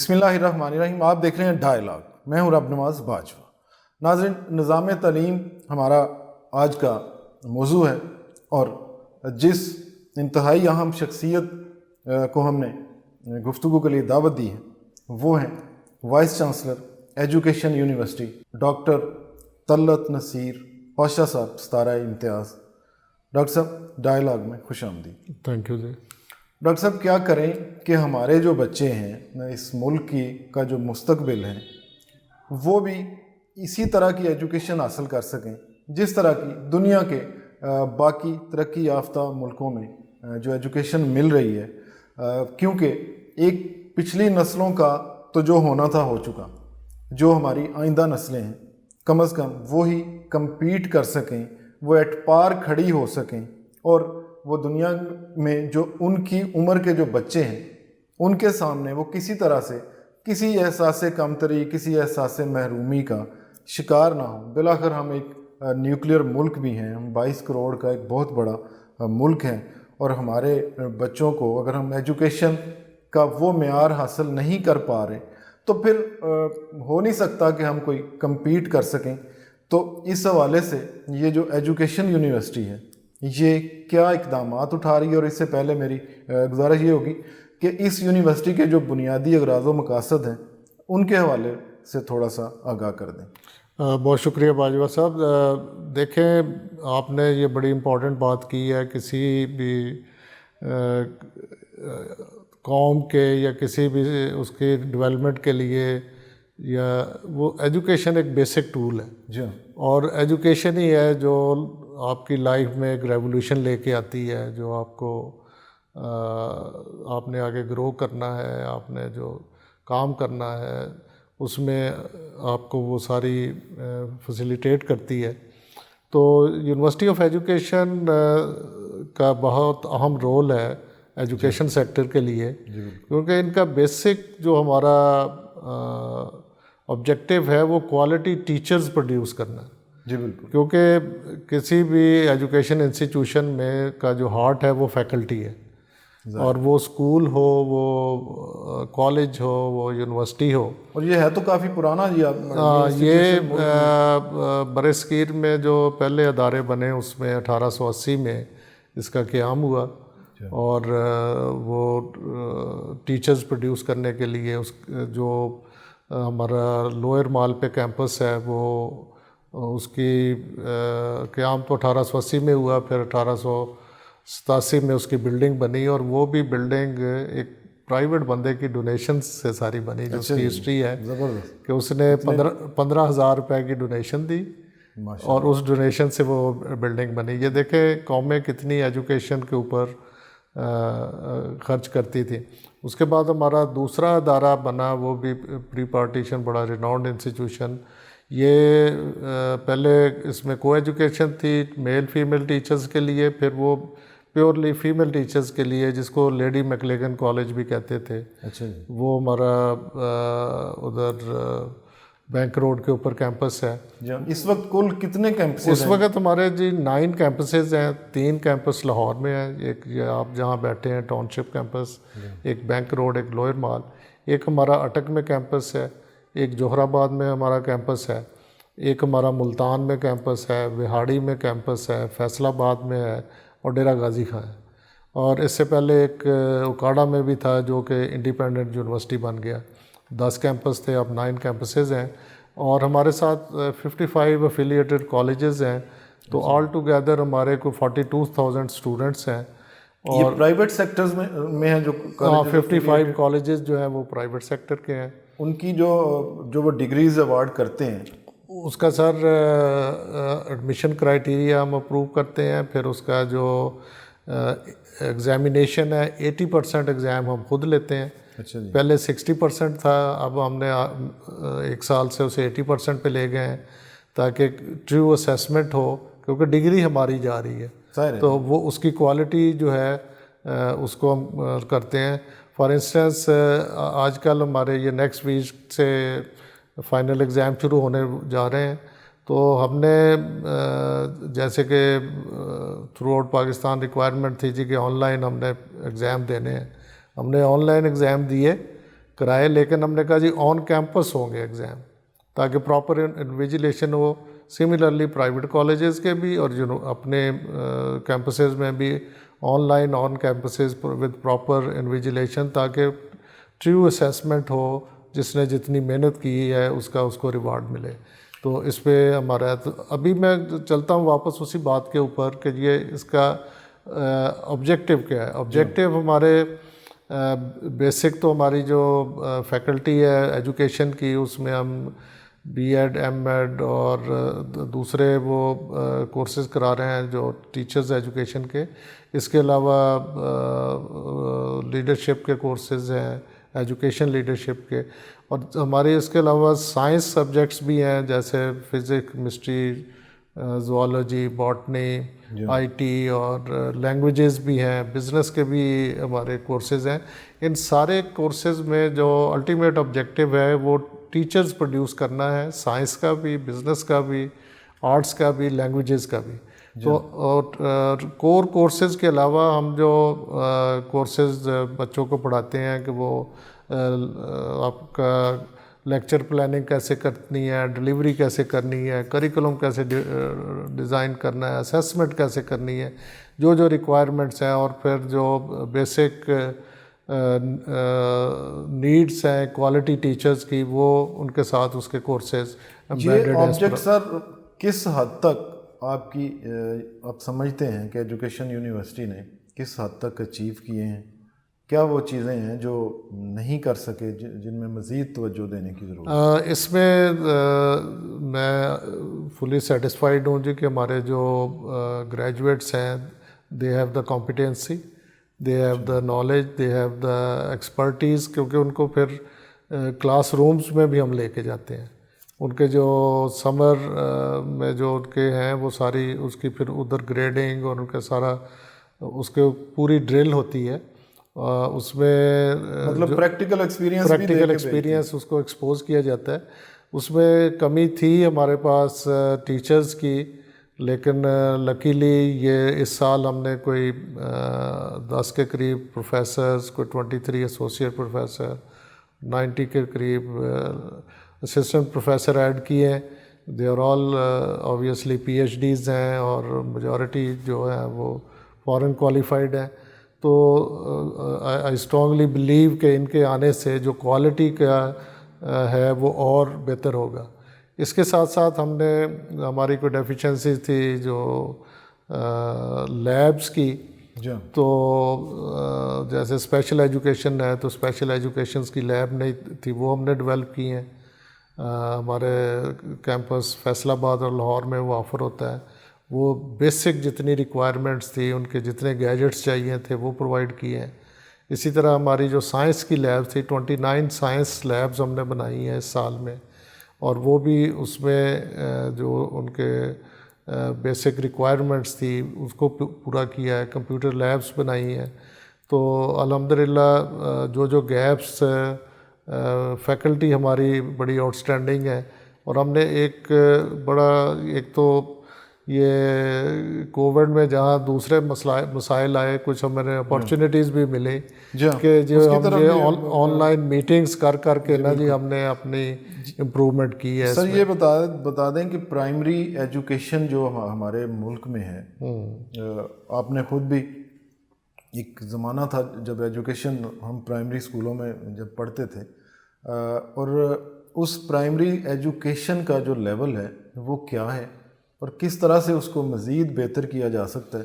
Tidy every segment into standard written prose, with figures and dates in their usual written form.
بسم اللہ الرحمن الرحیم. آپ دیکھ رہے ہیں ڈائیلاگ. میں ہوں رب نواز باجوہ. ناظرین، نظام تعلیم ہمارا آج کا موضوع ہے اور جس انتہائی اہم شخصیت کو ہم نے گفتگو کے لیے دعوت دی ہے وہ ہیں vice chancellor education university doctor Talat Naseer Pasha صاحب 17 امتیاز. ڈاکٹر صاحب، ڈائیلاگ میں خوش آمدید. Thank you G. ڈاکٹر صاحب، کیا کریں کہ ہمارے جو بچے ہیں اس ملک کا جو مستقبل ہے وہ بھی اسی طرح کی ایجوکیشن حاصل کر سکیں جس طرح کی دنیا کے باقی ترقی یافتہ ملکوں میں جو ایجوکیشن مل رہی ہے، کیونکہ ایک پچھلی نسلوں کا تو جو ہونا تھا ہو چکا. جو ہماری آئندہ نسلیں ہیں کم از کم وہی کمپیٹ کر سکیں، وہ ایٹ پار کھڑی ہو سکیں اور وہ دنیا میں جو ان کی عمر کے جو بچے ہیں ان کے سامنے وہ کسی طرح سے کسی احساس کمتری، کسی احساس محرومی کا شکار نہ ہوں. بالآخر ہم ایک نیوکلیئر ملک بھی ہیں، ہم 22 کروڑ کا ایک بہت بڑا ملک ہیں اور ہمارے بچوں کو اگر ہم ایجوکیشن کا وہ معیار حاصل نہیں کر پا رہے تو پھر ہو نہیں سکتا کہ ہم کوئی کمپیٹ کر سکیں. تو اس حوالے سے یہ جو ایجوکیشن یونیورسٹی ہے یہ کیا اقدامات اٹھا رہی ہے، اور اس سے پہلے میری گزارش یہ ہوگی کہ اس یونیورسٹی کے جو بنیادی اغراض و مقاصد ہیں ان کے حوالے سے تھوڑا سا آگاہ کر دیں. بہت شکریہ باجوہ صاحب. دیکھیں، آپ نے یہ بڑی امپورٹنٹ بات کی ہے. کسی بھی قوم کے یا کسی بھی اس کی ڈیولپمنٹ کے لیے یا وہ ایجوکیشن ایک بیسک ٹول ہے جی، اور ایجوکیشن ہی ہے جو آپ کی لائف میں ایک ریولیوشن لے کے آتی ہے، جو آپ کو آپ نے آگے گرو کرنا ہے، آپ نے جو کام کرنا ہے اس میں آپ کو وہ ساری فیسیلیٹیٹ کرتی ہے. تو یونیورسٹی آف ایجوکیشن کا بہت اہم رول ہے ایجوکیشن سیکٹر کے لیے، کیونکہ ان کا بیسک جو ہمارا آبجیکٹیو ہے وہ کوالٹی ٹیچرز پروڈیوس کرنا ہے. جی بالکل. کیونکہ کسی بھی ایجوکیشن انسٹیٹیوشن میں کا جو ہارٹ ہے وہ فیکلٹی ہے، اور وہ اسکول ہو، وہ کالج ہو، وہ یونیورسٹی ہو. اور یہ ہے تو کافی پرانا جی. یہ برصغیر میں جو پہلے ادارے بنے اس میں 1880 میں اس کا قیام ہوا، اور وہ ٹیچرز پروڈیوس کرنے کے لیے جو ہمارا لوئر مال پہ کیمپس ہے وہ اس کی قیام تو 1880 میں ہوا، پھر 1887 میں اس کی بلڈنگ بنی، اور وہ بھی بلڈنگ ایک پرائیویٹ بندے کی ڈونیشن سے ساری بنی. جو اس کی ہسٹری ہے کہ اس نے 15,000 روپے کی ڈونیشن دی اور اس ڈونیشن سے وہ بلڈنگ بنی. یہ دیکھیں قومیں کتنی ایجوکیشن کے اوپر خرچ کرتی تھی. اس کے بعد ہمارا دوسرا ادارہ بنا، وہ بھی پری پارٹیشن بڑا ریناؤنڈ انسٹیٹیوشن. یہ پہلے اس میں کو ایجوکیشن تھی میل فیمیل ٹیچرز کے لیے، پھر وہ پیورلی فیمیل ٹیچرز کے لیے جس کو لیڈی میکلیگن کالج بھی کہتے تھے. اچھا، وہ ہمارا ادھر بینک روڈ کے اوپر کیمپس ہے. اس وقت کل کتنے کیمپس؟ اس وقت ہمارے 9 کیمپسز ہیں. 3 کیمپس لاہور میں ہیں، ایک یہ آپ جہاں بیٹھے ہیں ٹاؤن شپ کیمپس، ایک بینک روڈ، ایک لوئر مال. ایک ہمارا اٹک میں کیمپس ہے، ایک جوہر آباد میں ہمارا کیمپس ہے، ایک ہمارا ملتان میں کیمپس ہے، وہاڑی میں کیمپس ہے، فیصل آباد میں ہے، اور ڈیرہ غازی خان ہے. اور اس سے پہلے ایک اکاڑا میں بھی تھا جو کہ انڈیپینڈنٹ یونیورسٹی بن گیا. 10 کیمپس تھے، اب 9 کیمپسز ہیں، اور ہمارے ساتھ 55 افیلیٹڈ کالجز ہیں. تو آل ٹوگیدر ہمارے کو 42,000 اسٹوڈنٹس ہیں. اور پرائیویٹ سیکٹرز میں ہیں جو 55 کالجز جو ہیں وہ پرائیویٹ سیکٹر کے ہیں. ان کی جو وہ ڈگریز ایوارڈ کرتے ہیں اس کا سر ایڈمیشن کرائیٹیریا ہم اپروو کرتے ہیں. پھر اس کا جو ایگزامینیشن ہے 80% ایگزام ہم خود لیتے ہیں. اچھا جی. پہلے 60% تھا، اب ہم نے 1 سال سے اسے 80% پہ لے گئے ہیں تاکہ ٹرو اسیسمنٹ ہو، کیونکہ ڈگری ہماری جا رہی ہے تو وہ اس کی کوالٹی جو ہے اس کو ہم کرتے ہیں. فار انسٹنس آج کل ہمارے یہ نیکسٹ ویک سے فائنل ایگزام شروع ہونے جا رہے ہیں. تو ہم نے جیسے کہ تھرو آؤٹ پاکستان ریکوائرمنٹ تھی جی کہ آن لائن ہم نے ایگزام دینے ہیں. ہم نے آن لائن ایگزام دیے کرائے، لیکن ہم نے کہا جی آن کیمپس ہوں گے ایگزام تاکہ پراپر انویجیلیشن ہو. سملرلی پرائیویٹ کالجز کے بھی اور اپنے کیمپسز میں بھی online on campuses with proper invigilation تاکہ ٹرو اسیسمنٹ ہو، جس نے جتنی محنت کی ہے اس کو ریوارڈ ملے. تو اس پہ ہمارا ابھی میں چلتا ہوں واپس اسی بات کے اوپر کہ یہ اس کا آبجیکٹیو کیا ہے. آبجیکٹیو ہمارے بیسک تو ہماری جو فیکلٹی ہے ایجوکیشن کی، اس میں ہم بی ایڈ ایم ایڈ اور دوسرے وہ کورسز کرا رہے ہیں جو ٹیچرز ایجوکیشن کے. اس کے علاوہ لیڈرشپ کے کورسز ہیں، ایجوکیشن لیڈرشپ کے، اور ہمارے اس کے علاوہ سائنس سبجیکٹس بھی ہیں جیسے physics, chemistry, zoology, botany, I T, اور لینگویجز بھی ہیں، بزنس کے بھی ہمارے کورسز ہیں. ان سارے کورسز میں جو الٹیمیٹ آبجیکٹیو ہے وہ ٹیچرز پروڈیوس کرنا ہے، سائنس کا بھی، بزنس کا بھی، آرٹس کا بھی، لینگویجز کا بھی. تو کور کورسز کے علاوہ ہم جو کورسز بچوں کو پڑھاتے ہیں کہ وہ آپ کا لیکچر پلاننگ کیسے کرنی ہے، ڈلیوری کیسے کرنی ہے، کریکولم کیسے ڈیزائن کرنا ہے، اسیسمنٹ کیسے کرنی ہے، جو ریکوائرمنٹس ہیں، اور پھر جو بیسک نیڈس ہیں کوالٹی ٹیچرز کی، وہ ان کے ساتھ اس کے کورسز. یہ آبجیکٹ سر کس حد تک آپ سمجھتے ہیں کہ ایجوکیشن یونیورسٹی نے کس حد تک اچیو کیے ہیں؟ کیا وہ چیزیں ہیں جو نہیں کر سکے جن میں مزید توجہ دینے کی ضرورت ہے؟ اس میں میں فلی سیٹسفائیڈ ہوں جی کہ ہمارے جو گریجویٹس ہیں they have the competency, they have the knowledge, they have the expertise, کیونکہ ان کو پھر کلاس رومز میں بھی ہم لے کے جاتے ہیں. ان کے جو سمر میں جو ان کے ہیں وہ ساری اس کی پھر ادھر گریڈنگ اور ان کا سارا اس کے پوری ڈرل ہوتی ہے. اس میں مطلب پریکٹیکل ایکسپیرینس اس کو ایکسپوز کیا جاتا ہے. اس میں کمی تھی ہمارے پاس ٹیچرز کی، لیکن لکیلی یہ اس سال ہم نے کوئی 10 کے قریب پروفیسرز، کوئی 23 ایسوسیٹ پروفیسر، 90 کے قریب اسسٹنٹ پروفیسر ایڈ کیے ہیں. They are all obviously PhDs ہیں اور میجورٹی جو ہیں وہ فارن کوالیفائڈ ہیں. تو آئی اسٹرانگلی بلیو کہ ان کے آنے سے جو کوالٹی کا ہے وہ اور بہتر ہوگا. اس کے ساتھ ساتھ ہم نے ہماری کوئی ڈیفیشنسی تھی جو لیبس کی، تو جیسے اسپیشل ایجوکیشن ہے تو اسپیشل ایجوکیشنس کی لیب نہیں تھی، وہ ہم نے ڈیولپ کی ہیں. ہمارے کیمپس فیصل آباد اور لاہور میں وہ آفر ہوتا ہے. وہ بیسک جتنی ریکوائرمنٹس تھی، ان کے جتنے گیجٹس چاہیے تھے وہ پرووائڈ کیے ہیں. اسی طرح ہماری جو سائنس کی لیب تھی 29 سائنس لیبز ہم نے بنائی ہیں اس سال میں، اور وہ بھی اس میں جو ان کے بیسک ریکوائرمنٹس تھی اس کو پورا کیا ہے. کمپیوٹر لیبس بنائی ہیں. تو الحمدللہ جو گیپس فیکلٹی ہماری بڑی آؤٹ اسٹینڈنگ ہے. اور ہم نے ایک تو یہ کووڈ میں جہاں دوسرے مسائل آئے، کچھ ہمیں اپارچونیٹیز بھی ملی کہ جو ہم یہ آن لائن میٹنگز کر کے نا جی ہم نے اپنی امپرومنٹ کی ہے. سر یہ بتا دیں کہ پرائمری ایجوکیشن جو ہمارے ملک میں ہے، آپ نے خود بھی ایک زمانہ تھا جب ایجوکیشن ہم پرائمری اسکولوں میں جب پڑھتے تھے، اور اس پرائمری ایجوکیشن کا جو لیول ہے وہ کیا ہے اور کس طرح سے اس کو مزید بہتر کیا جا سکتا ہے،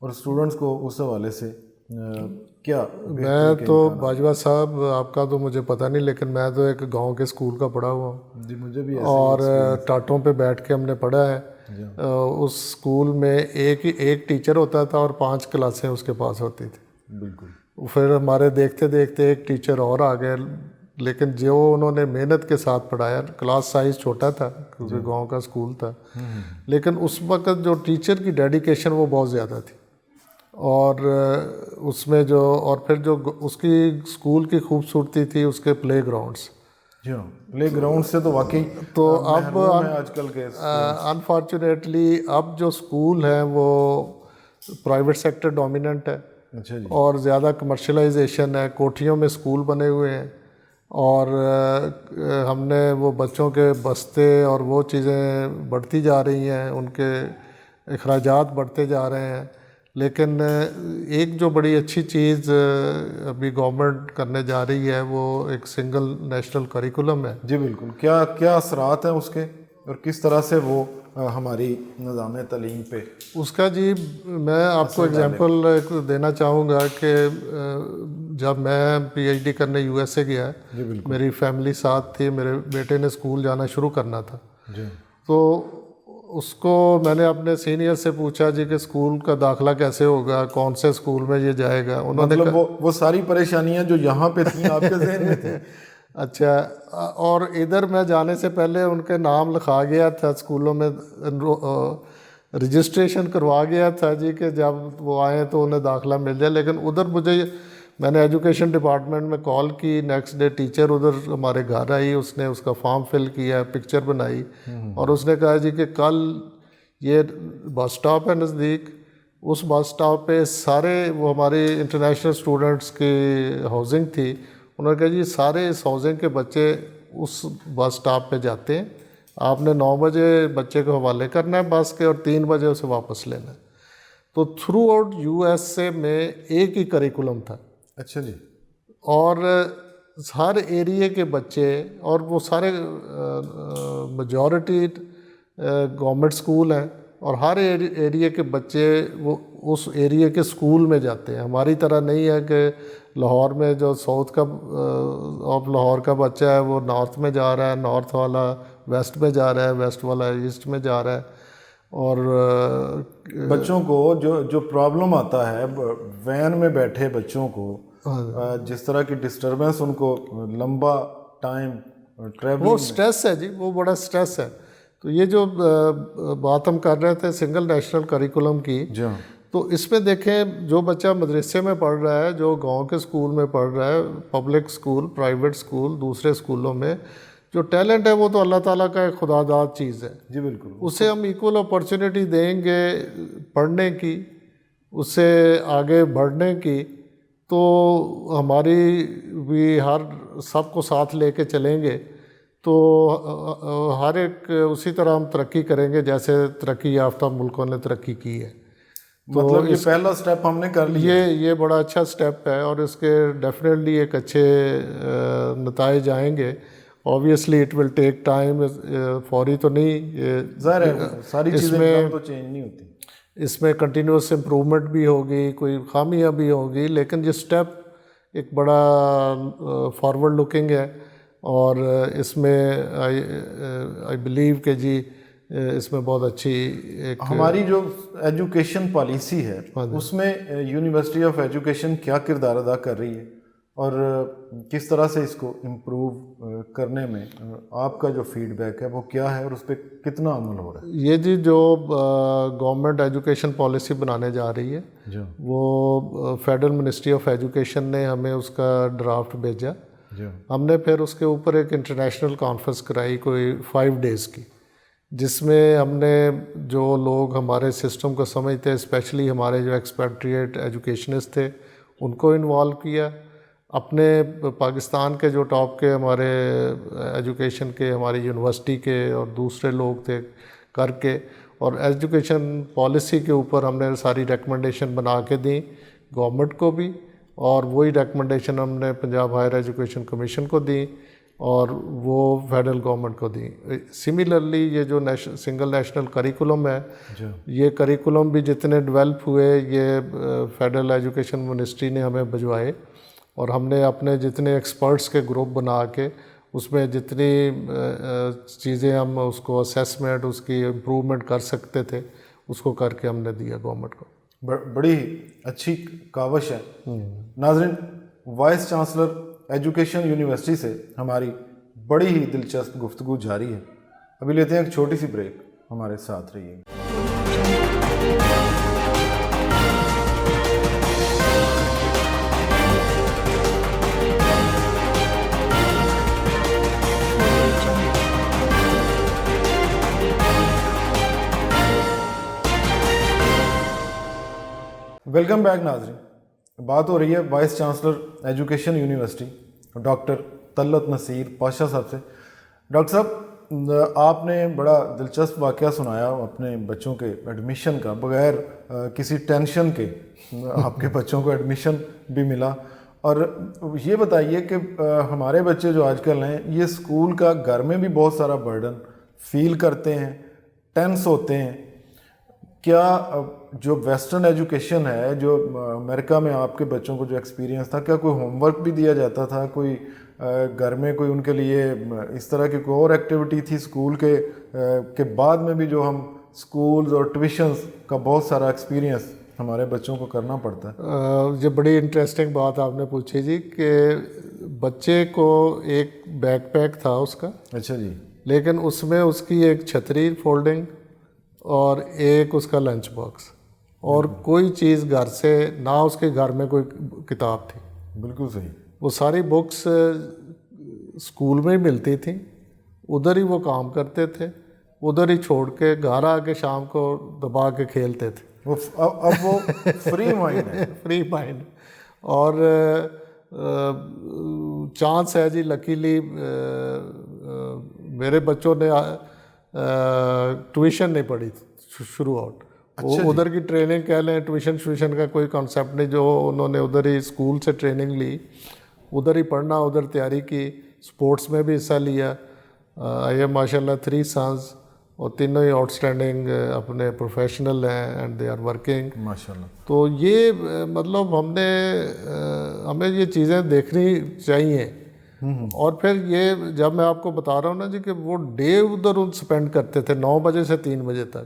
اور اسٹوڈنٹس کو اس حوالے سے کیا؟ میں تو باجوہ صاحب آپ کا تو مجھے پتہ نہیں، لیکن میں تو ایک گاؤں کے اسکول کا پڑھا ہوا ہوں جی. مجھے بھی اور ٹاٹوں پہ بیٹھ کے ہم نے پڑھا ہے. اس اسکول میں ایک ٹیچر ہوتا تھا اور 5 کلاسیں اس کے پاس ہوتی تھی. بالکل. پھر ہمارے دیکھتے دیکھتے ایک ٹیچر اور آ گئے، لیکن جو انہوں نے محنت کے ساتھ پڑھایا، کلاس سائز چھوٹا تھا کیونکہ گاؤں کا اسکول تھا، لیکن اس وقت جو ٹیچر کی ڈیڈیکیشن وہ بہت زیادہ تھی. اور اس میں اور پھر جو اس کی اسکول کی خوبصورتی تھی اس کے پلے گراؤنڈس. پلے گراؤنڈ سے تو واقعی تو اب آج کل کے انفارچونیٹلی اب جو اسکول ہیں وہ پرائیویٹ سیکٹر ڈومیننٹ ہے. اچھا جی. اور زیادہ کمرشلائزیشن ہے، کوٹھیوں میں اسکول بنے ہوئے ہیں اور ہم نے وہ بچوں کے بستے اور وہ چیزیں بڑھتی جا رہی ہیں، ان کے اخراجات بڑھتے جا رہے ہیں، لیکن ایک جو بڑی اچھی چیز ابھی گورنمنٹ کرنے جا رہی ہے وہ ایک سنگل نیشنل کریکولم ہے۔ جی بالکل، کیا اثرات ہیں اس کے اور کس طرح سے وہ ہماری نظام تعلیم پہ؟ اس کا جی میں آپ کو اگزامپل دینا چاہوں گا کہ جب میں پی ایچ ڈی کرنے یو ایس اے گیا، جی بالکل، میری فیملی ساتھ تھی، میرے بیٹے نے اسکول جانا شروع کرنا تھا، جی تو اس کو میں نے اپنے سینئر سے پوچھا جی کہ اسکول کا داخلہ کیسے ہوگا، کون سے اسکول میں یہ جائے گا، انہوں نے مطلب وہ ساری پریشانیاں جو یہاں پہ تھیں آپ کے ذہن میں تھیں؟ اچھا، اور ادھر میں جانے سے پہلے ان کے نام لکھا گیا تھا اسکولوں میں، رجسٹریشن کروا گیا تھا جی کہ جب وہ آئیں تو انہیں داخلہ مل جائے، لیکن ادھر میں نے ایجوکیشن ڈپارٹمنٹ میں کال کی، نیکسٹ ڈے ٹیچر ادھر ہمارے گھر آئی، اس نے اس کا فارم فل کیا، پکچر بنائی، اور اس نے کہا جی کہ کل یہ بس اسٹاپ ہے نزدیک، اس بس اسٹاپ پہ سارے وہ ہماری انٹرنیشنل اسٹوڈنٹس کی ہاؤسنگ تھی، انہوں نے کہا جی سارے اس ہاؤسنگ کے بچے اس بس اسٹاپ پہ جاتے ہیں، آپ نے 9 بجے بچے کو حوالے کرنا ہے بس کے اور 3 بجے اسے واپس لینا ہے۔ تو through out U S A میں ایک ہی کریکولم تھا۔ اچھا جی۔ اور ہر ایریے کے بچے، اور وہ سارے میجورٹی گورنمنٹ اسکول ہیں، اور ہر ایریے کے بچے وہ اس ایریے کے اسکول میں جاتے ہیں، ہماری طرح نہیں ہے کہ لاہور میں جو ساؤتھ کا آف لاہور کا بچہ ہے وہ نارتھ میں جا رہا ہے، نارتھ والا ویسٹ میں جا رہا ہے، ویسٹ والا ایسٹ میں جا رہا ہے، اور بچوں کو جو پرابلم آتا ہے وین میں بیٹھے بچوں کو، جس طرح کی ڈسٹربنس ان کو لمبا ٹائم ٹریولنگ، وہ سٹریس ہے جی، وہ بڑا سٹریس ہے۔ تو یہ جو بات ہم کر رہے تھے سنگل نیشنل کریکولم کی، جی ہاں، تو اس میں دیکھیں جو بچہ مدرسے میں پڑھ رہا ہے، جو گاؤں کے اسکول میں پڑھ رہا ہے، پبلک اسکول، پرائیویٹ اسکول، دوسرے اسکولوں میں جو ٹیلنٹ ہے وہ تو اللہ تعالیٰ کا ایک خدا داد چیز ہے، جی بالکل، اسے ہم ایکول اپرچونٹی دیں گے پڑھنے کی، اس سے آگے بڑھنے کی، تو ہماری بھی سب کو ساتھ لے کے چلیں گے تو ہر ایک اسی طرح ہم ترقی کریں گے جیسے ترقی یافتہ ملکوں نے ترقی کی ہے۔ مطلب یہ پہلا سٹیپ ہم نے کر لیا، یہ بڑا اچھا سٹیپ ہے، اور اس کے ڈیفینیٹلی ایک اچھے نتائج آئیں گے۔ Obviously it will take time, فوری تو نہیں، ظاہر ہے ساری چیزیں تو چینج نہیں ہوتی، اس میں کنٹینیوس امپرومنٹ بھی ہوگی، کوئی خامیاں بھی ہوگی، لیکن یہ سٹیپ ایک بڑا فارورڈ لکنگ ہے، اور اس میں آئی بلیو کہ جی اس میں بہت اچھی ایک ہماری جو ایجوکیشن پالیسی ہے اس میں یونیورسٹی آف ایجوکیشن کیا کردار ادا کر رہی ہے، اور کس طرح سے اس کو امپروو کرنے میں آپ کا جو فیڈ بیک ہے وہ کیا ہے، اور اس پہ کتنا عمل ہو رہا ہے؟ یہ جی جو گورنمنٹ ایجوکیشن پالیسی بنانے جا رہی ہے، وہ فیڈرل منسٹری آف ایجوکیشن نے ہمیں اس کا ڈرافٹ بھیجا، ہم نے پھر اس کے اوپر ایک انٹرنیشنل کانفرنس کرائی کوئی 5 days کی، جس میں ہم نے جو لوگ ہمارے سسٹم کو سمجھتے ہیں، اسپیشلی ہمارے جو ایکسپیٹریٹ ایجوکیشنسٹ تھے ان کو انوالو کیا، اپنے پاکستان کے جو ٹاپ کے ہمارے ایجوکیشن کے، ہماری یونیورسٹی کے اور دوسرے لوگ تھے کر کے، اور ایجوکیشن پالیسی کے اوپر ہم نے ساری ریکمنڈیشن بنا کے دیں گورنمنٹ کو بھی، اور وہی ریکمنڈیشن ہم نے پنجاب ہائر ایجوکیشن کمیشن کو دیں اور وہ فیڈرل گورنمنٹ کو دیں۔ سملرلی یہ جو سنگل نیشنل کریکولم ہے، یہ کریکولم بھی جتنے ڈیولپ ہوئے یہ فیڈرل ایجوکیشن منسٹری نے ہمیں بھجوائے، اور ہم نے اپنے جتنے ایکسپرٹس کے گروپ بنا کے اس میں جتنی چیزیں ہم اس کو اسیسمنٹ، اس کی امپرومنٹ کر سکتے تھے، اس کو کر کے ہم نے دیا گورنمنٹ کو۔ بڑی اچھی کاوش ہے۔ ناظرین، وائس چانسلر ایجوکیشن یونیورسٹی سے ہماری بڑی ہی دلچسپ گفتگو جاری ہے، ابھی لیتے ہیں ایک چھوٹی سی بریک، ہمارے ساتھ رہیے۔ ویلکم بیک ناظرین، بات ہو رہی ہے vice chancellor education university doctor Talat Naseer Pasha صاحب سے. ڈاکٹر صاحب آپ نے بڑا دلچسپ واقعہ سنایا اپنے بچوں کے ایڈمیشن کا, بغیر کسی ٹینشن کے آپ کے بچوں کو ایڈمیشن بھی ملا. اور یہ بتائیے کہ ہمارے بچے جو آج کل ہیں یہ اسکول کا گھر میں بھی بہت سارا برڈن فیل کرتے ہیں, ٹینس ہوتے ہیں. کیا جو ویسٹرن ایجوکیشن ہے, جو امریکہ میں آپ کے بچوں کو جو ایکسپیرینس تھا, کیا کوئی ہوم ورک بھی دیا جاتا تھا, کوئی گھر میں کوئی ان کے لیے اس طرح کی کوئی اور ایکٹیویٹی تھی اسکول کے بعد میں بھی, جو ہم اسکولز اور ٹیوشنز کا بہت سارا ایکسپیرینس ہمارے بچوں کو کرنا پڑتا ہے؟ یہ بڑی انٹرسٹنگ بات آپ نے پوچھی جی, کہ بچے کو ایک بیک پیک تھا اس کا. اچھا جی. لیکن اس میں اس کی ایک چھتری فولڈنگ اور ایک اس کا لنچ باکس, اور کوئی چیز گھر سے نہ, اس کے گھر میں کوئی کتاب تھی. بالکل صحیح. وہ ساری بکس اسکول میں ہی ملتی تھیں, ادھر ہی وہ کام کرتے تھے, ادھر ہی چھوڑ کے گھر آ کے شام کو دبا کے کھیلتے تھے. اب وہ فری مائنڈ ہے. Free mind. اور چانس ہے جی, لکیلی میرے بچوں نے ٹیوشن نہیں پڑھی شروع آؤٹ. وہ ادھر کی ٹریننگ کہہ لیں, ٹیوشن کا کوئی کانسیپٹ نہیں, جو انہوں نے ادھر ہی اسکول سے ٹریننگ لی, ادھر ہی پڑھنا, ادھر تیاری کی, اسپورٹس میں بھی حصہ لیا. آئی ایم ماشاء اللہ 3 سنس, اور تینوں ہی آؤٹ اسٹینڈنگ اپنے پروفیشنل ہیں, اینڈ دے آر ورکنگ ماشاء اللہ. تو یہ مطلب ہمیں یہ چیزیں دیکھنی چاہیے. اور پھر یہ جب میں آپ کو بتا رہا ہوں نا جی, کہ وہ ڈے ادھر اسپینڈ کرتے تھے 9 بجے سے 3 بجے تک.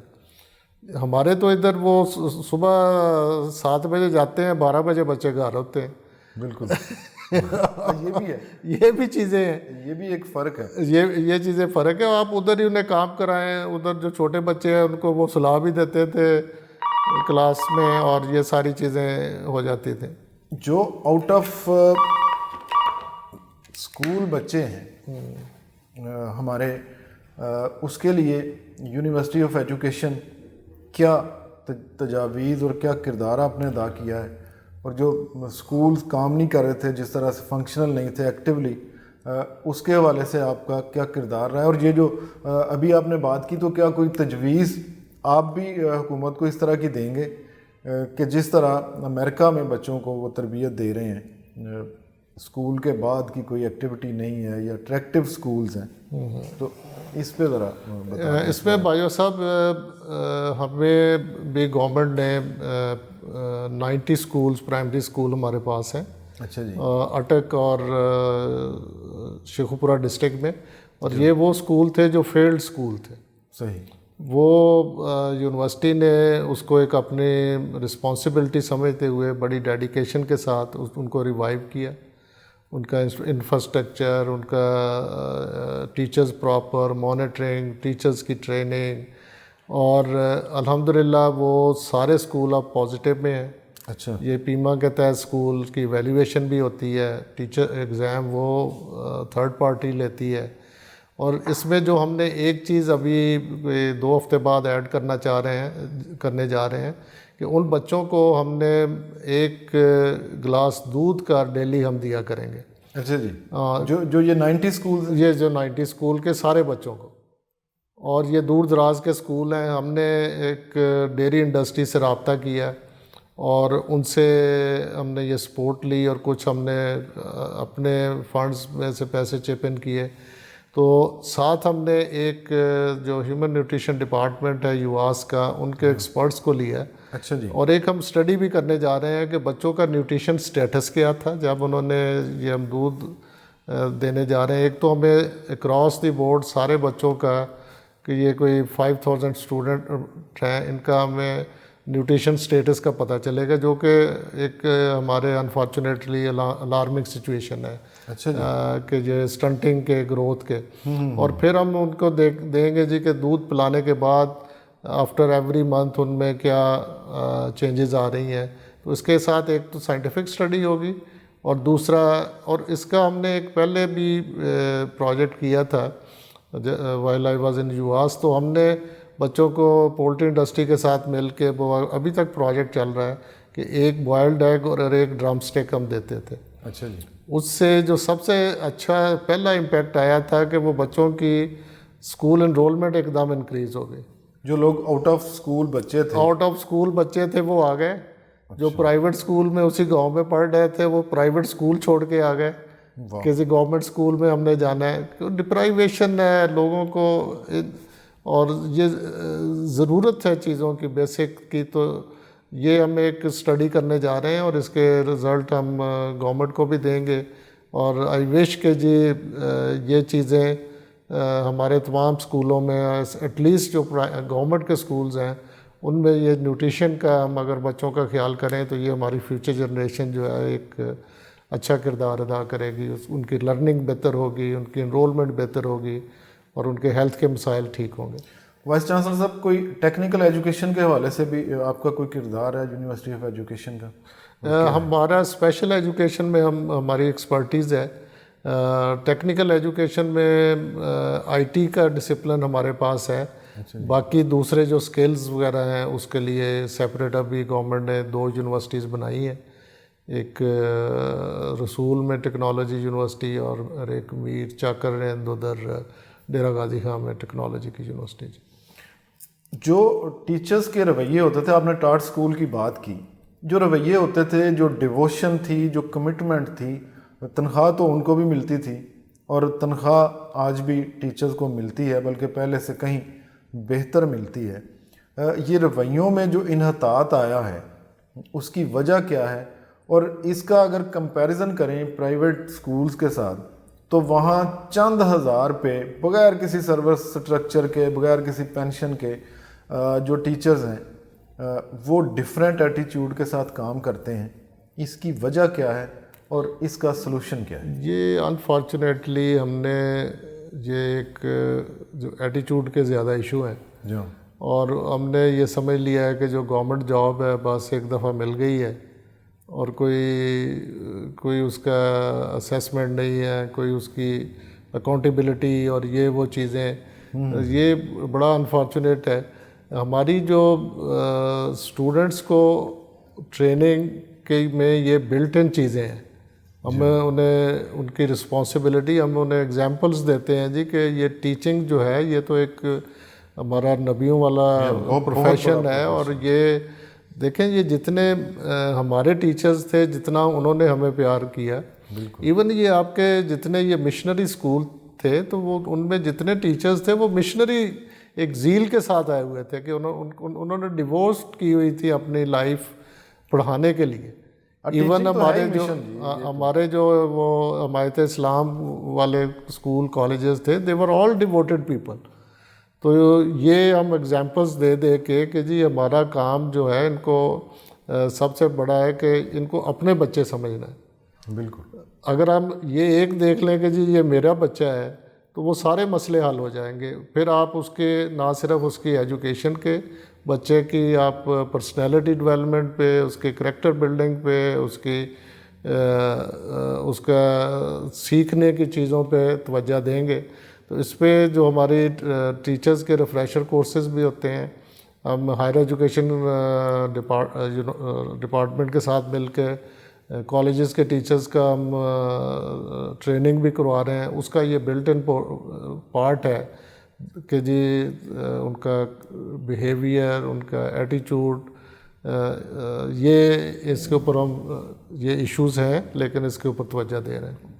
ہمارے تو ادھر وہ صبح 7 بجے جاتے ہیں, 12 بجے بچے گھر ہوتے ہیں. بالکل. یہ بھی ہے, یہ بھی چیزیں ہیں, یہ بھی ایک فرق ہے. یہ چیزیں فرق ہے. آپ ادھر ہی انہیں کام کرائیں, ادھر جو چھوٹے بچے ہیں ان کو وہ سلا بھی دیتے تھے کلاس میں, اور یہ ساری چیزیں ہو جاتی تھیں. جو آؤٹ آف اسکول بچے ہیں ہمارے, اس کے لیے یونیورسٹی آف ایجوکیشن کیا تجاویز اور کیا کردار آپ نے ادا کیا ہے؟ اور جو اسکولز کام نہیں کر رہے تھے, جس طرح سے فنکشنل نہیں تھے ایکٹیولی, اس کے حوالے سے آپ کا کیا کردار رہا ہے؟ اور یہ جو ابھی آپ نے بات کی, تو کیا کوئی تجویز آپ بھی حکومت کو اس طرح کی دیں گے کہ جس طرح امریکہ میں بچوں کو وہ تربیت دے رہے ہیں, اسکول کے بعد کی کوئی ایکٹیویٹی نہیں ہے یا اٹریکٹیو اسکولز ہیں, تو اس پہ ذرا بتائیں. اس میں بھائیو صاحب ہمیں بھی گورنمنٹ نے 90 اسکولز پرائمری اسکول ہمارے پاس ہیں. اچھا جی. اٹک اور شیخوپورہ ڈسٹرکٹ میں, اور یہ وہ اسکول تھے جو فیلڈ اسکول تھے. صحیح. وہ یونیورسٹی نے اس کو ایک اپنی رسپانسبلٹی سمجھتے ہوئے بڑی ڈیڈیکیشن کے ساتھ ان کو ریوائیو کیا. ان کا انفراسٹرکچر, ان کا ٹیچرز پراپر مانیٹرنگ, ٹیچرز کی ٹریننگ, اور الحمدللہ وہ سارے اسکول اب پازیٹیو میں ہیں. اچھا. یہ پیما کے تحت اسکول کی ویلیویشن بھی ہوتی ہے, ٹیچر ایگزام وہ تھرڈ پارٹی لیتی ہے. اور اس میں جو ہم نے ایک چیز ابھی 2 ہفتے بعد ایڈ کرنے جا رہے ہیں, کہ ان بچوں کو ہم نے 1 گلاس دودھ کا ڈیلی ہم دیا کریں گے. اچھا جی. جو یہ 90 اسکول, یہ جو 90 اسکول کے سارے بچوں کو, اور یہ دور دراز کے اسکول ہیں. ہم نے ایک ڈیری انڈسٹری سے رابطہ کیا, اور ان سے ہم نے یہ سپورٹ لی, اور کچھ ہم نے اپنے فنڈز میں سے پیسے چپ ان کیے. تو ساتھ ہم نے ایک جو ہیومن نیوٹریشن ڈپارٹمنٹ ہے یواس کا, ان کے ایکسپرٹس کو لیا. اچھا جی. اور ایک ہم اسٹڈی بھی کرنے جا رہے ہیں کہ بچوں کا نیوٹریشن سٹیٹس کیا تھا جب انہوں نے یہ ہم دودھ دینے جا رہے ہیں. ایک تو ہمیں اکراس دی بورڈ سارے بچوں کا, کہ یہ کوئی 5000 اسٹوڈنٹ ہیں, ان کا ہمیں نیوٹریشن سٹیٹس کا پتہ چلے گا, جو کہ ایک ہمارے انفارچونیٹلی الارمنگ سچویشن ہے. اچھا جی. کہ یہ اسٹنٹنگ کے گروتھ کے. اور پھر ہم ان کو دیں گے جی کہ دودھ پلانے کے بعد آفٹر ایوری منتھ ان میں کیا چینجز آ رہی ہیں. تو اس کے ساتھ ایک تو سائنٹیفک اسٹڈی ہوگی, اور دوسرا, اور اس کا ہم نے ایک پہلے بھی پروجیکٹ کیا تھا وائل آئی واز ان یواس. تو ہم نے بچوں کو پولٹری انڈسٹری کے ساتھ مل کے, وہ ابھی تک پروجیکٹ چل رہا ہے, کہ 1 بوائلڈ ایگ اور 1 ڈرم اسٹیک ہم دیتے تھے. اچھا جی. اس سے جو سب سے اچھا پہلا امپیکٹ آیا تھا کہ وہ بچوں کی اسکول انرولمنٹ ایک دم انکریز ہو گئی. جو لوگ آؤٹ آف اسکول بچے تھے، آؤٹ آف اسکول بچے تھے وہ آ گئے. جو پرائیویٹ اسکول میں اسی گاؤں میں پڑھ رہے تھے وہ پرائیویٹ اسکول چھوڑ کے آ گئے. کسی گورنمنٹ اسکول میں ہم نے جانا ہے. ڈپرائیویشن ہے لوگوں کو، اور یہ ضرورت ہے چیزوں کی بیسک کی. تو یہ ہم ایک اسٹڈی کرنے جا رہے ہیں اور اس کے رزلٹ ہم گورنمنٹ کو بھی دیں گے. اور آئی وش کہ جی یہ چیزیں ہمارے تمام اسکولوں میں ایٹ لیسٹ جو گورنمنٹ کے اسکولز ہیں ان میں یہ نیوٹریشن کا ہم اگر بچوں کا خیال کریں تو یہ ہماری فیوچر جنریشن جو ہے ایک اچھا کردار ادا کرے گی. ان کی لرننگ بہتر ہوگی، ان کی انرولمنٹ بہتر ہوگی اور ان کے ہیلتھ کے مسائل ٹھیک ہوں گے. وائس چانسلر صاحب، کوئی ٹیکنیکل ایجوکیشن کے حوالے سے بھی آپ کا کوئی کردار ہے یونیورسٹی آف ایجوکیشن کا؟ ہمارا اسپیشل ایجوکیشن میں ہماری ایکسپرٹیز ہے. ٹیکنیکل ایجوکیشن میں آئی ٹی کا ڈسپلن ہمارے پاس ہے. باقی دوسرے جو اسکلز وغیرہ ہیں اس کے لیے سیپریٹ ابھی گورنمنٹ نے 2 یونیورسٹیز بنائی ہیں. ایک رسول میں ٹیکنالوجی یونیورسٹی اور ایک میر چاکر ہند ادھر ڈیرہ غازی خان میں ٹیکنالوجی کی یونیورسٹی. جو ٹیچرز کے رویے ہوتے تھے، آپ نے ٹاٹ اسکول کی بات کی، جو رویے ہوتے تھے، جو ڈیووشن تھی، جو کمٹمنٹ تھی، تنخواہ تو ان کو بھی ملتی تھی اور تنخواہ آج بھی ٹیچرز کو ملتی ہے، بلکہ پہلے سے کہیں بہتر ملتی ہے. یہ رویوں میں جو انحطاط آیا ہے اس کی وجہ کیا ہے؟ اور اس کا اگر کمپیریزن کریں پرائیویٹ سکولز کے ساتھ تو وہاں چند ہزار پہ بغیر کسی سروس سٹرکچر کے، بغیر کسی پینشن کے جو ٹیچرز ہیں وہ ڈیفرنٹ ایٹیچیوڈ کے ساتھ کام کرتے ہیں. اس کی وجہ کیا ہے اور اس کا سلوشن کیا ہے؟ یہ انفارچونیٹلی ہم نے یہ ایک جو ایٹیچیوڈ کے زیادہ ایشو ہیں جو اور ہم نے یہ سمجھ لیا ہے کہ جو گورنمنٹ جاب ہے بس ایک دفعہ مل گئی ہے اور کوئی اس کا اسیسمنٹ نہیں ہے، کوئی اس کی اکاؤنٹیبلٹی اور یہ وہ چیزیں. یہ بڑا انفارچونیٹ ہے. ہماری جو اسٹوڈنٹس کو ٹریننگ کے میں یہ بلٹ ان چیزیں ہیں. ہم انہیں ان کی رسپانسبلٹی، ہم انہیں ایگزامپلس دیتے ہیں جی کہ یہ ٹیچنگ جو ہے یہ تو ایک ہمارا نبیوں والا پروفیشن ہے. اور یہ دیکھیں یہ جتنے ہمارے ٹیچرز تھے جتنا انہوں نے ہمیں پیار کیا، ایون یہ آپ کے جتنے یہ مشنری اسکول تھے تو وہ ان میں جتنے ٹیچرز تھے وہ مشنری ایک زیل کے ساتھ آئے ہوئے تھے کہ انہوں نے ڈیووس کی ہوئی تھی اپنی لائف پڑھانے کے لیے. ایون ہمارے جو وہ حمایت اسلام والے اسکول کالجز تھے دے ور آل ڈیووٹیڈ پیپل. تو یہ ہم ایگزامپلس دے دے کے کہ جی ہمارا کام جو ہے ان کو سب سے بڑا ہے کہ ان کو اپنے بچے سمجھنا ہے. بالکل. اگر ہم یہ ایک دیکھ لیں کہ جی یہ میرا بچہ ہے تو وہ سارے مسئلے حل ہو جائیں گے. پھر آپ اس کے نہ صرف اس کی ایجوکیشن کے، بچے کی آپ پرسنالٹی ڈیولپمنٹ پہ، اس کے کریکٹر بلڈنگ پہ، اس کا سیکھنے کی چیزوں پہ توجہ دیں گے. تو اس پہ جو ہماری ٹیچرز کے ریفریشر کورسز بھی ہوتے ہیں، ہم ہائر ایجوکیشن ڈپارٹمنٹ کے ساتھ مل کے کالجز کے ٹیچرز کا ہم ٹریننگ بھی کروا رہے ہیں. اس کا یہ بلٹ ان پارٹ ہے کہ جی ان کا بیہیویئر، ان کا ایٹیچیوڈ، یہ اس کے اوپر ہم یہ ایشوز ہیں لیکن اس کے اوپر توجہ دے رہے ہیں.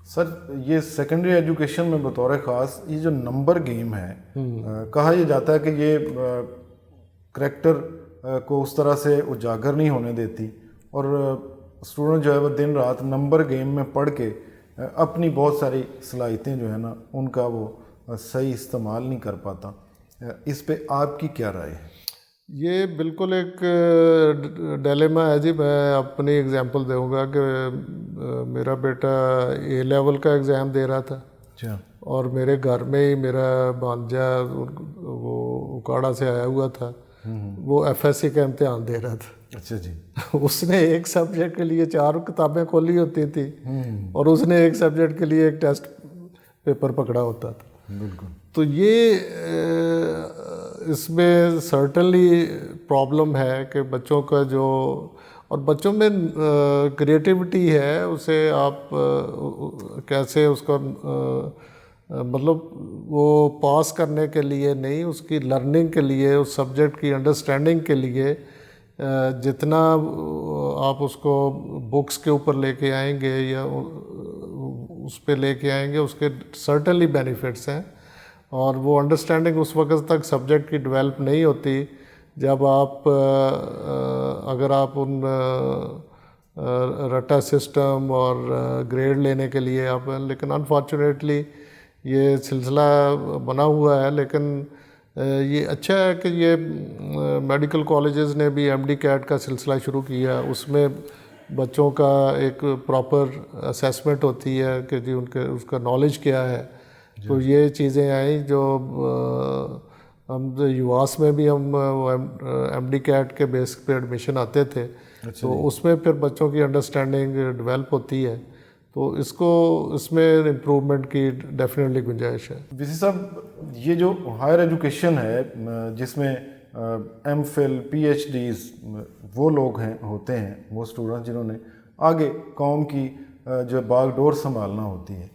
سر یہ سیکنڈری ایجوکیشن میں بطور خاص یہ جو نمبر گیم ہے، کہا یہ جاتا ہے کہ یہ کریکٹر کو اس طرح سے اجاگر نہیں ہونے دیتی اور اسٹوڈنٹ جو ہے وہ دن رات نمبر گیم میں پڑھ کے اپنی بہت ساری صلاحیتیں جو ہے نا ان کا وہ صحیح استعمال نہیں کر پاتا. اس پہ آپ کی کیا رائے ہے؟ یہ بالکل ایک ڈیلیما ہے جی. میں اپنی اگزامپل دوں گا کہ میرا بیٹا اے لیول کا ایگزام دے رہا تھا اور میرے گھر میں ہی میرا بھانجا وہ اکاڑا سے آیا ہوا تھا، وہ ایف ایس سی کا امتحان دے رہا تھا. اچھا جی. اس نے ایک سبجیکٹ کے لیے 4 کتابیں کھولی ہوتی تھی اور اس نے ایک سبجیکٹ کے لیے ایک ٹیسٹ پیپر پکڑا ہوتا تھا. بالکل. تو یہ اس میں سرٹنلی پرابلم ہے کہ بچوں کا جو اور بچوں میں کریٹیوٹی ہے، اسے آپ کیسے اس کا مطلب وہ پاس کرنے کے لیے نہیں، اس کی لرننگ کے لیے، اس سبجیکٹ کی انڈرسٹینڈنگ کے لیے جتنا آپ اس کو بکس کے اوپر لے کے آئیں گے یا اس پہ لے کے آئیں گے، اس کے سرٹنلی بینیفٹس ہیں. اور وہ انڈرسٹینڈنگ اس وقت تک سبجیکٹ کی ڈیولپ نہیں ہوتی جب آپ اگر آپ ان رٹا سسٹم اور گریڈ لینے کے لیے آپ، لیکن انفارچونیٹلی یہ سلسلہ بنا ہوا ہے. لیکن یہ اچھا ہے کہ یہ میڈیکل کالجز نے بھی ایم ڈی کیٹ کا سلسلہ شروع کیا. اس میں بچوں کا ایک پراپر اسیسمنٹ ہوتی ہے کہ جی ان کے اس کا نالج کیا ہے. تو یہ چیزیں آئیں جو ہم یواس میں بھی ہم ایم ڈی کیٹ کے بیس پہ ایڈمیشن آتے تھے. تو اس میں پھر بچوں کی انڈرسٹینڈنگ ڈیولپ ہوتی ہے. تو اس میں امپرومنٹ کی ڈیفینیٹلی گنجائش ہے. وی سی صاحب، یہ جو ہائر ایجوکیشن ہے جس میں MPhil PhDs وہ لوگ ہوتے ہیں، وہ اسٹوڈنٹ جنہوں نے آگے قوم کی جو باغ ڈور سنبھالنا ہوتی ہے،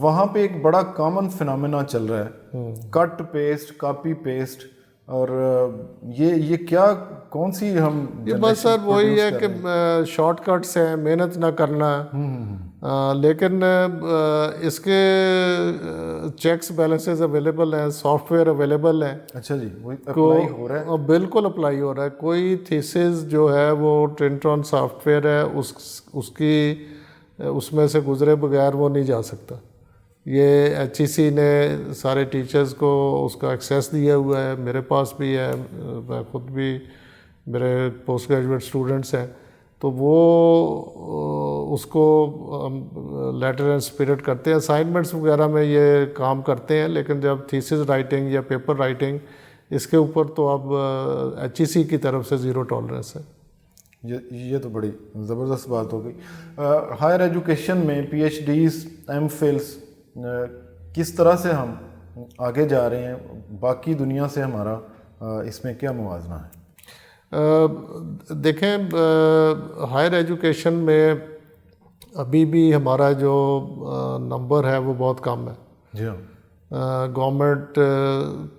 وہاں پہ ایک بڑا کامن فنامنا چل رہا ہے، کٹ پیسٹ، کاپی پیسٹ. اور یہ کیا کون سی ہم یہ بس سر وہی ہے کہ شارٹ کٹس ہیں، محنت نہ کرنا. لیکن اس کے چیکس بیلنسز اویلیبل ہیں، سافٹ ویئر اویلیبل ہیں. اچھا جی، وہ اپلائی ہو رہا ہے؟ بالکل اپلائی ہو رہا ہے. کوئی تھیسز جو ہے وہ ٹرنٹرون سافٹ ویئر ہے، اس میں سے گزرے بغیر وہ نہیں جا سکتا. یہ ایچ ای سی نے سارے ٹیچرز کو اس کا ایکسیس دیا ہوا ہے. میرے پاس بھی ہے، میں خود بھی، میرے پوسٹ گریجویٹ اسٹوڈنٹس ہیں. تو وہ اس کو ہم لیٹر اینڈ اسپرٹ کرتے ہیں، اسائنمنٹس وغیرہ میں یہ کام کرتے ہیں. لیکن جب تھیسس رائٹنگ یا پیپر رائٹنگ، اس کے اوپر تو اب ایچ ای سی کی طرف سے زیرو ٹالرنس ہے. یہ تو بڑی زبردست بات ہو گئی. ہائر ایجوکیشن میں پی ایچ ڈیز، ایم فلس، کس طرح سے ہم آگے جا رہے ہیں؟ باقی دنیا سے ہمارا اس میں کیا موازنہ ہے؟ دیکھیں، ہائر ایجوکیشن میں ابھی بھی ہمارا جو نمبر ہے وہ بہت کم ہے. جی ہاں. گورنمنٹ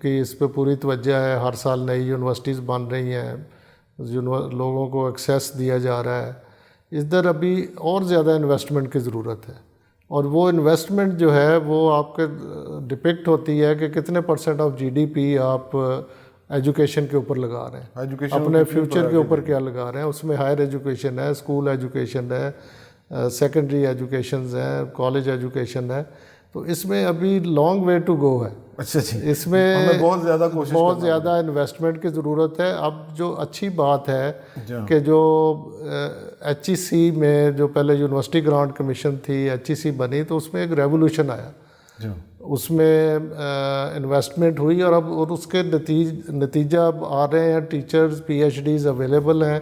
کی اس پہ پوری توجہ ہے. ہر سال نئی یونیورسٹیز بن رہی ہیں، لوگوں کو ایکسیس دیا جا رہا ہے. ادھر ابھی اور زیادہ انویسٹمنٹ کی ضرورت ہے. اور وہ انویسٹمنٹ جو ہے وہ آپ کے ڈپکٹ ہوتی ہے کہ کتنے % آف جی ڈی پی آپ ایجوکیشن کے اوپر لگا رہے ہیں، اپنے فیوچر کے اوپر کیا لگا رہے ہیں. اس میں ہائر ایجوکیشن ہے، اسکول ایجوکیشن ہے، سیکنڈری ایجوکیشنز ہیں، کالج ایجوکیشن ہے. تو اس میں ابھی لانگ وے ٹو گو ہے. اچھا جی، اس میں بہت زیادہ انویسٹمنٹ کی ضرورت ہے. اب جو اچھی بات ہے کہ جو ایچ ای سی میں جو پہلے یونیورسٹی گرانٹ کمیشن تھی، ایچ ای سی بنی، تو اس میں ایک ریولوشن آیا. اس میں انویسٹمنٹ ہوئی اور اس کے نتیجہ اب آ رہے ہیں. Teachers, PhDs available ہیں.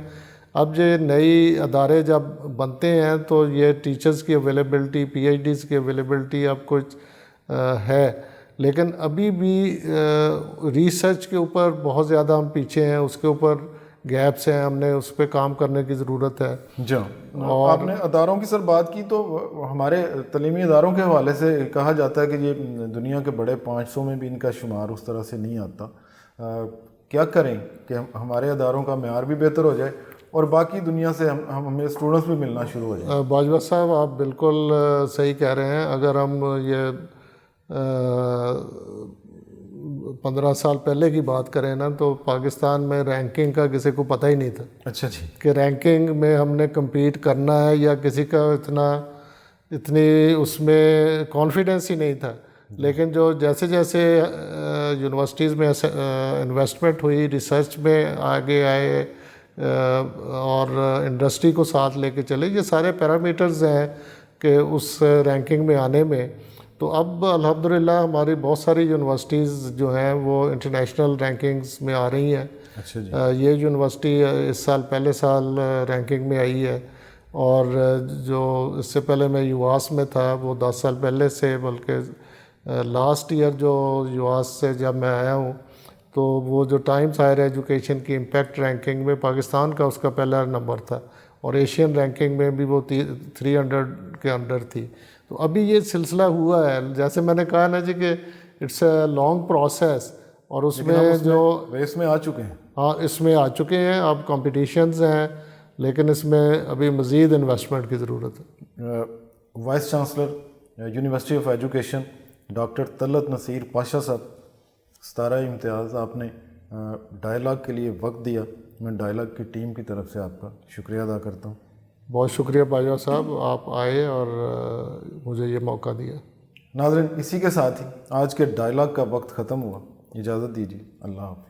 اب یہ نئی ادارے جب بنتے ہیں تو یہ ٹیچرز کی اویلیبلٹی، پی ایچ ڈیز کی اویلیبلٹی اب کچھ ہے. لیکن ابھی بھی ریسرچ کے اوپر بہت زیادہ ہم پیچھے ہیں. اس کے اوپر گیپس ہیں، ہم نے اس پہ کام کرنے کی ضرورت ہے. جی. اور آپ نے اداروں کی سر بات کی، تو ہمارے تعلیمی اداروں کے حوالے سے کہا جاتا ہے کہ یہ دنیا کے بڑے 500 میں بھی ان کا شمار اس طرح سے نہیں آتا. کیا کریں کہ ہمارے اداروں کا معیار بھی بہتر ہو جائے اور باقی دنیا سے ہمیں اسٹوڈنٹس بھی ملنا شروع ہو جائیں؟ باجوہ صاحب، آپ بالکل صحیح کہہ رہے ہیں. اگر ہم یہ 15 سال پہلے کی بات کریں نا، تو پاکستان میں رینکنگ کا کسی کو پتہ ہی نہیں تھا. اچھا جی. کہ رینکنگ میں ہم نے کمپیٹ کرنا ہے، یا کسی کا اتنی اس میں کانفیڈنس ہی نہیں تھا. لیکن جو جیسے جیسے یونیورسٹیز میں انویسٹمنٹ ہوئی، ریسرچ میں آگے آئے اور انڈسٹری کو ساتھ لے کے چلے، یہ سارے پیرامیٹرز ہیں کہ اس رینکنگ میں آنے میں. تو اب الحمدللہ ہماری بہت ساری یونیورسٹیز جو ہیں وہ انٹرنیشنل رینکنگز میں آ رہی ہیں. اچھا جی. یہ یونیورسٹی اس سال پہلے سال رینکنگ میں آئی ہے. اور جو اس سے پہلے میں یواس میں تھا، وہ 10 سال پہلے سے، بلکہ لاسٹ ایئر جو یواس سے جب میں آیا ہوں، تو وہ جو ٹائمز ہائر ایجوکیشن کی امپیکٹ رینکنگ میں پاکستان کا اس کا پہلا نمبر تھا. اور ایشین رینکنگ میں بھی وہ 300 کے انڈر تھی. تو ابھی یہ سلسلہ ہوا ہے, جیسے میں نے کہا نا جی کہ اٹس اے لانگ پروسیس, اور اس میں جو ریس میں آ چکے ہیں. ہاں اس میں آ چکے ہیں, اب کمپٹیشنز ہیں, لیکن اس میں ابھی مزید انویسٹمنٹ کی ضرورت ہے. Vice chancellor university of education doctor Talat Naseer Pasha صاحب, 17 امتیاز, آپ نے ڈائلاگ کے لیے وقت دیا. میں ڈائلاگ کی ٹیم کی طرف سے آپ کا شکریہ ادا کرتا ہوں. بہت شکریہ باجوہ صاحب, آپ آئے اور مجھے یہ موقع دیا. ناظرین, اسی کے ساتھ ہی آج کے ڈائلاگ کا وقت ختم ہوا. اجازت دیجیے, اللہ حافظ.